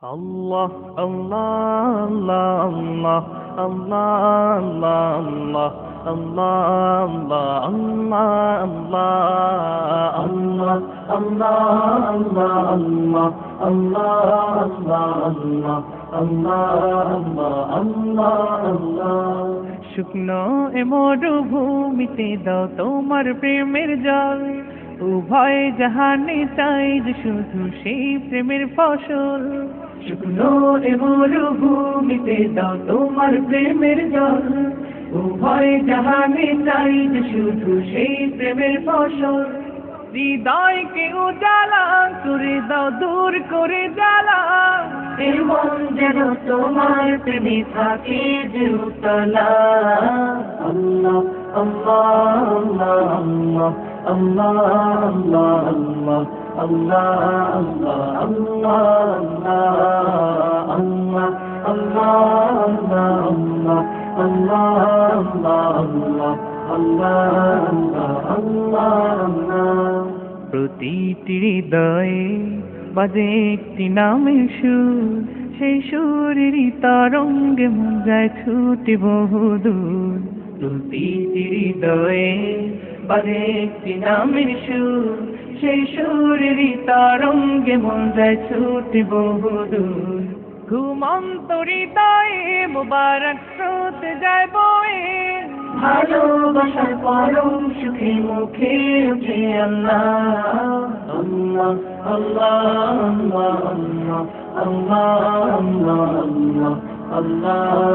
আল্লাহ আল্লাহ আল্লাহ আল্লাহ আল্লাহ আল্লাহ আল্লাহ আল্লাহ আল্লাহ আল্লাহ আল্লাহ আল্লাহ শুকনো এ মরুভূমিতে দাও তোমার প্রেমের জল উভয় জাহানে চাই যে শুধু সেই প্রেমের ফসল শুকনো এ মরুভূমিতে দাও তোমার প্রেমের জল উভয় জাহানে চাই যে শুধু সেই প্রেমের ফসল হৃদয়কে উজালা করে দাও দূর করে জ্বালা এই মন যেন তোমার প্রেমে থাকে যে উতলা আল্লাহ আল্লাহ আল্লাহ আল্লাহ আল্লাহ আল্লাহ আল্লাহ আল্লাহ প্রতিটি হৃদয়ে বাজে একটি নামের সুর সেই সুরেরই তরঙ্গে মন যায় ছুটে বহুদূর প্রতিটি হৃদয়ে বাজে একটি নামের সুর সেই সুরেরই তরঙ্গে মন যায় ছুটে বহুদূর ঘুমন্ত হৃদয়ে মুবারক স্রোত যায় বয়ে ভালোবাসার পরম সুখে মুখে উঠে আল্লাহ আল্লাহ আল্লাহ আল্লাহ আল্লাহ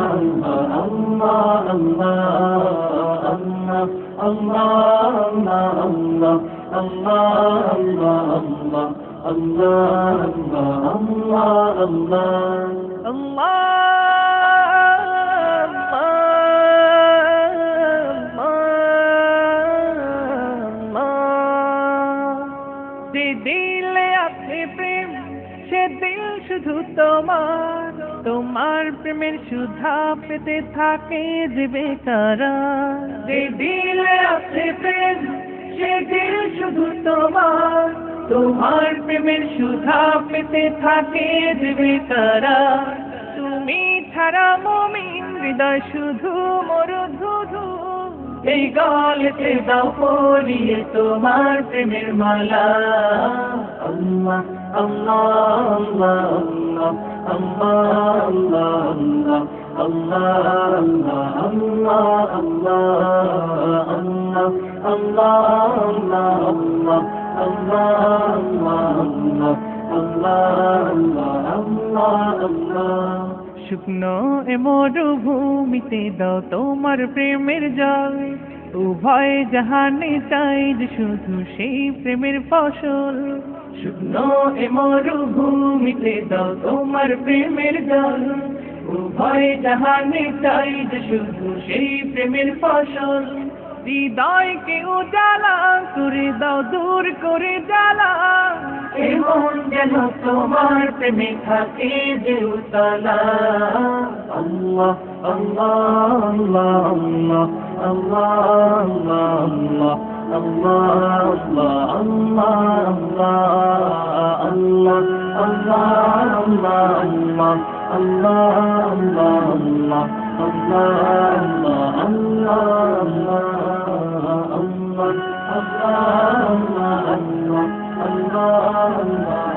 যে দিলে আছে প্রেম সে দিল শুধু তোমার তোমার প্রেমের সুধা পেতে থাকে যে বেকারার যে দিলে আছে প্রেম সে দিল শুধু তোমার তোমার প্রেমের সুধা পেতে থাকে যে বেকারার তুমি ছাড়া মুমিন হৃদয় শুধু মরুধুধু এই গলেতে দাও পরিয়ে তোমার প্রেমের মালা আল্লাহ আল্লাহ আল্লাহ আল্লাহ শুকনো এ মরুভূমিতে দাও তোমার প্রেমের জল উভয় জাহানে চাই যে শুধু সেই প্রেমের ফসল শুকনো এ মরুভূমিতে দাও তোমার প্রেমের জল উভয় জাহানে চাই যে শুধু সেই প্রেমের ফসল হৃদয়কে উজালা করে দাও দূর করে জ্বালা এই মন যেন তোমার প্রেমে থাকে যে উতলা আল্লাহ আল্লাহ আল্লাহ Allah